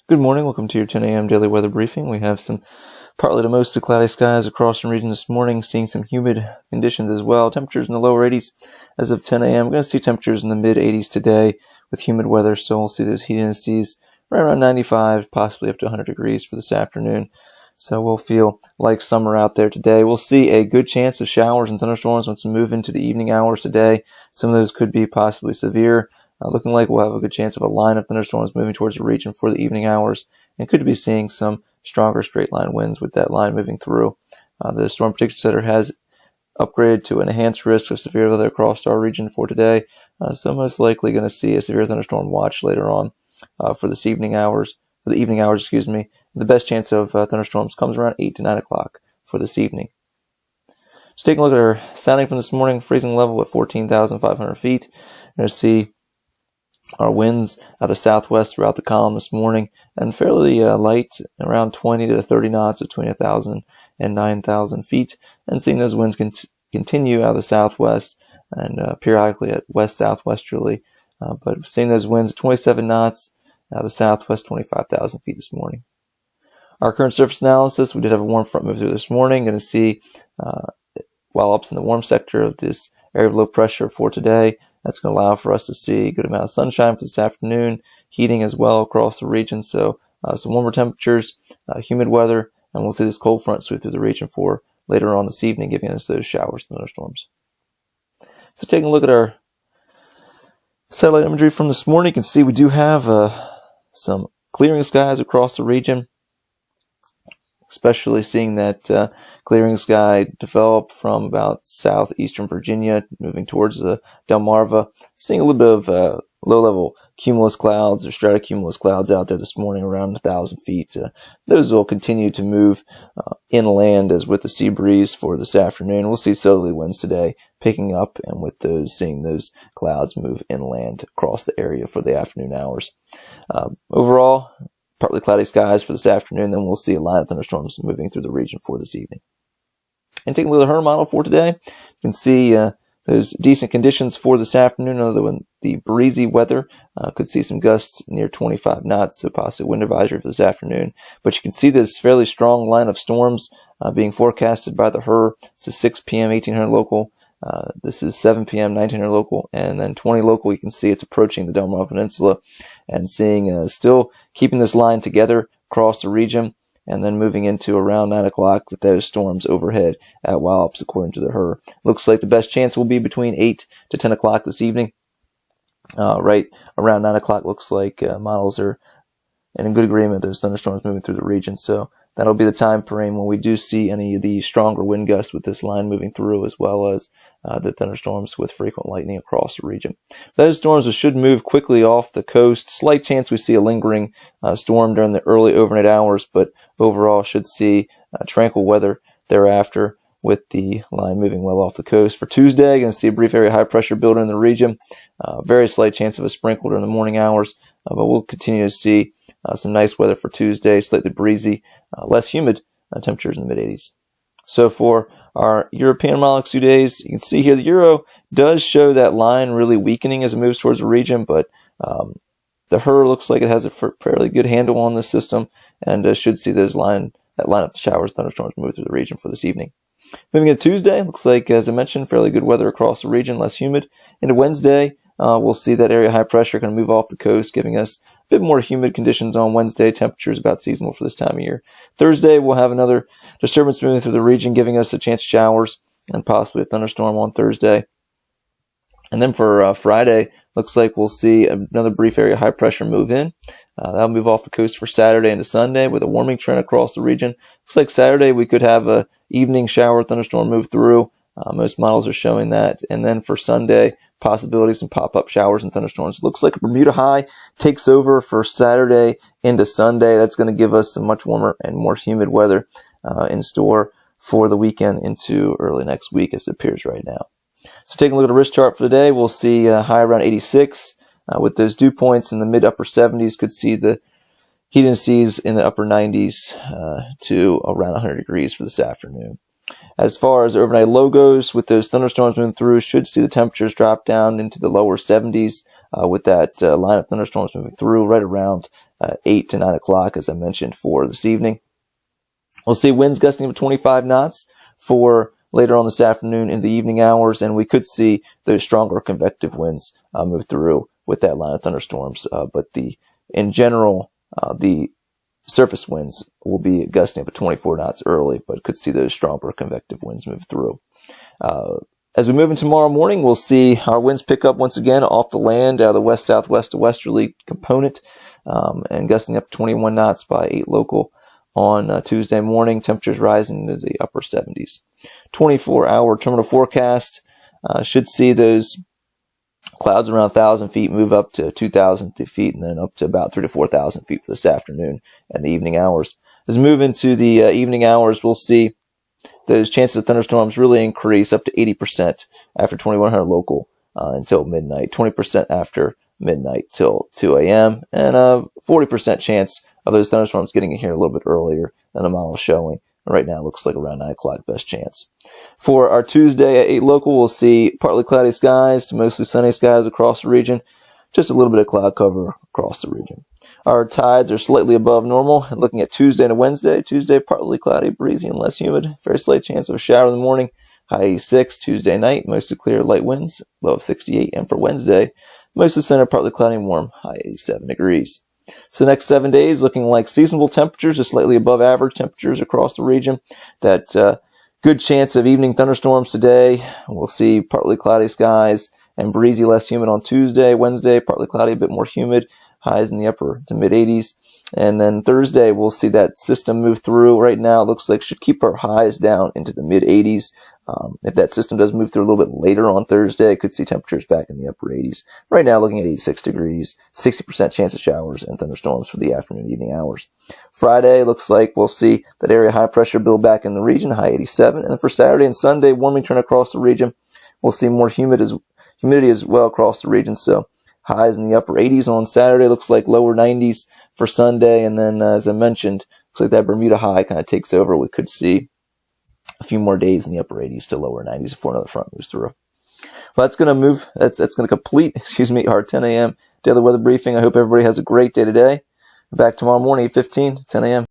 Good morning. Welcome to your 10 a.m. daily weather briefing. We have some partly to mostly cloudy skies across the region this morning, seeing some humid conditions as well. Temperatures in the lower 80s as of 10 a.m. We're going to see temperatures in the mid 80s today with humid weather, so we'll see those heat indices right around 95, possibly up to 100 degrees for this afternoon. So we'll feel like summer out there today. We'll see a good chance of showers and thunderstorms once we move into the evening hours today. Some of those could be possibly severe. Looking like we'll have a good chance of a line of thunderstorms moving towards the region for the evening hours, and could be seeing some stronger straight line winds with that line moving through. The Storm Prediction Center has upgraded to an enhanced risk of severe weather across our region for today, so most likely going to see a severe thunderstorm watch later on for the evening hours. The best chance of thunderstorms comes around 8 to 9 o'clock for this evening. Just taking a look at our sounding from this morning, freezing level at 14,500 feet. You're going to see our winds out of the southwest throughout the column this morning, and fairly light, around 20 to 30 knots between 1,000 and 9,000 feet, and seeing those winds continue out of the southwest and periodically at west-southwesterly, but seeing those winds at 27 knots out of the southwest, 25,000 feet this morning. Our current surface analysis, we did have a warm front move through this morning. Going to see Wallops in the warm sector of this area of low pressure for today. That's going to allow for us to see a good amount of sunshine for this afternoon, heating as well across the region. So some warmer temperatures, humid weather, and we'll see this cold front sweep through the region for later on this evening, giving us those showers and thunderstorms. So taking a look at our satellite imagery from this morning, you can see we do have some clearing skies across the region, especially seeing that clearing sky develop from about southeastern Virginia, moving towards the Delmarva. Seeing a little bit of low-level cumulus clouds or stratocumulus clouds out there this morning around 1,000 feet. Those will continue to move inland as with the sea breeze for this afternoon. We'll see southerly winds today picking up, and with those, seeing those clouds move inland across the area for the afternoon hours. Overall, partly cloudy skies for this afternoon, then we'll see a line of thunderstorms moving through the region for this evening. And taking a look at the HRRR model for today, you can see those decent conditions for this afternoon, other than the breezy weather. Could see some gusts near 25 knots, so possibly wind advisory for this afternoon. But you can see this fairly strong line of storms being forecasted by the HRRR. This is 6 p.m. 1800 local. This is 7 p.m. 1900 local, and then 20 local. You can see it's approaching the Delmarva Peninsula, and seeing still keeping this line together across the region, and then moving into around 9 o'clock with those storms overhead at Wallops, according to the HRRR. Looks like the best chance will be between 8 to 10 o'clock this evening. Right around 9 o'clock looks like models are in good agreement. There's thunderstorms moving through the region, so that'll be the time frame when we do see any of the stronger wind gusts with this line moving through, as well as the thunderstorms with frequent lightning across the region. Those storms should move quickly off the coast. Slight chance we see a lingering storm during the early overnight hours, but overall should see tranquil weather thereafter, with the line moving well off the coast. For Tuesday, going to see a brief area of high pressure building in the region. Very slight chance of a sprinkle during the morning hours, but we'll continue to see some nice weather for Tuesday, slightly breezy, less humid, temperatures in the mid-80s. So for our European model 2 days, you can see here the euro does show that line really weakening as it moves towards the region, but the HRRR looks like it has a fairly good handle on this system, and should see those line up the showers, thunderstorms move through the region for this evening. Moving into Tuesday, looks like, as I mentioned, fairly good weather across the region, less humid. Into Wednesday, we'll see that area of high pressure going to move off the coast, giving us a bit more humid conditions on Wednesday. Temperatures about seasonal for this time of year. Thursday, we'll have another disturbance moving through the region, giving us a chance of showers and possibly a thunderstorm on Thursday. And then for Friday, looks like we'll see another brief area of high pressure move in. That'll move off the coast for Saturday into Sunday with a warming trend across the region. Looks like Saturday we could have a evening shower thunderstorm move through. Most models are showing that. And then for Sunday, possibilities some pop-up showers and thunderstorms. Looks like a Bermuda high takes over for Saturday into Sunday. That's going to give us some much warmer and more humid weather in store for the weekend into early next week, as it appears right now. So taking a look at the risk chart for the day, we'll see a high around 86 with those dew points in the mid-upper 70s. Could see the heat indices in the upper 90s to around 100 degrees for this afternoon. As far as overnight low goes, with those thunderstorms moving through, should see the temperatures drop down into the lower 70s with that line of thunderstorms moving through right around 8 to 9 o'clock, as I mentioned, for this evening. We'll see winds gusting up to 25 knots for later on this afternoon in the evening hours, and we could see those stronger convective winds move through with that line of thunderstorms. But in general, the surface winds will be gusting up to 24 knots early, but could see those stronger convective winds move through. As we move into tomorrow morning, we'll see our winds pick up once again off the land out of the west-southwest to westerly component, and gusting up to 21 knots by 8 local on Tuesday morning. Temperatures rising into the upper 70s. 24-hour terminal forecast should see those clouds around 1,000 feet move up to 2,000 feet, and then up to about 3,000 to 4,000 feet for this afternoon and the evening hours. As we move into the evening hours, we'll see those chances of thunderstorms really increase up to 80% after 2100 local until midnight, 20% after midnight till 2 a.m., and a 40% chance of those thunderstorms getting in here a little bit earlier than the model showing. Right now it looks like around 9 o'clock, best chance. For our Tuesday at 8 local, we'll see partly cloudy skies to mostly sunny skies across the region. Just a little bit of cloud cover across the region. Our tides are slightly above normal. And looking at Tuesday and Wednesday, Tuesday partly cloudy, breezy, and less humid. Very slight chance of a shower in the morning. High 86. Tuesday night, mostly clear, light winds, low of 68. And for Wednesday, mostly center, partly cloudy and warm, high 87 degrees. So the next 7 days looking like seasonable temperatures, just slightly above average temperatures across the region. That good chance of evening thunderstorms today. We'll see partly cloudy skies and breezy, less humid on Tuesday. Wednesday, partly cloudy, a bit more humid. Highs in the upper to mid 80s. And then Thursday, we'll see that system move through. Right now, it looks like should keep our highs down into the mid 80s. If that system does move through a little bit later on Thursday, I could see temperatures back in the upper 80s. Right now, looking at 86 degrees, 60% chance of showers and thunderstorms for the afternoon, evening hours. Friday, looks like we'll see that area high pressure build back in the region, high 87. And then for Saturday and Sunday, warming trend across the region. We'll see more humidity as well across the region. So highs in the upper 80s on Saturday, looks like lower 90s for Sunday. And then, as I mentioned, looks like that Bermuda high kind of takes over. We could see a few more days in the upper 80s to lower 90s before another front moves through. Well, that's going to move. That's going to complete, our 10 a.m. daily weather briefing. I hope everybody has a great day today. Back tomorrow morning at 10 a.m.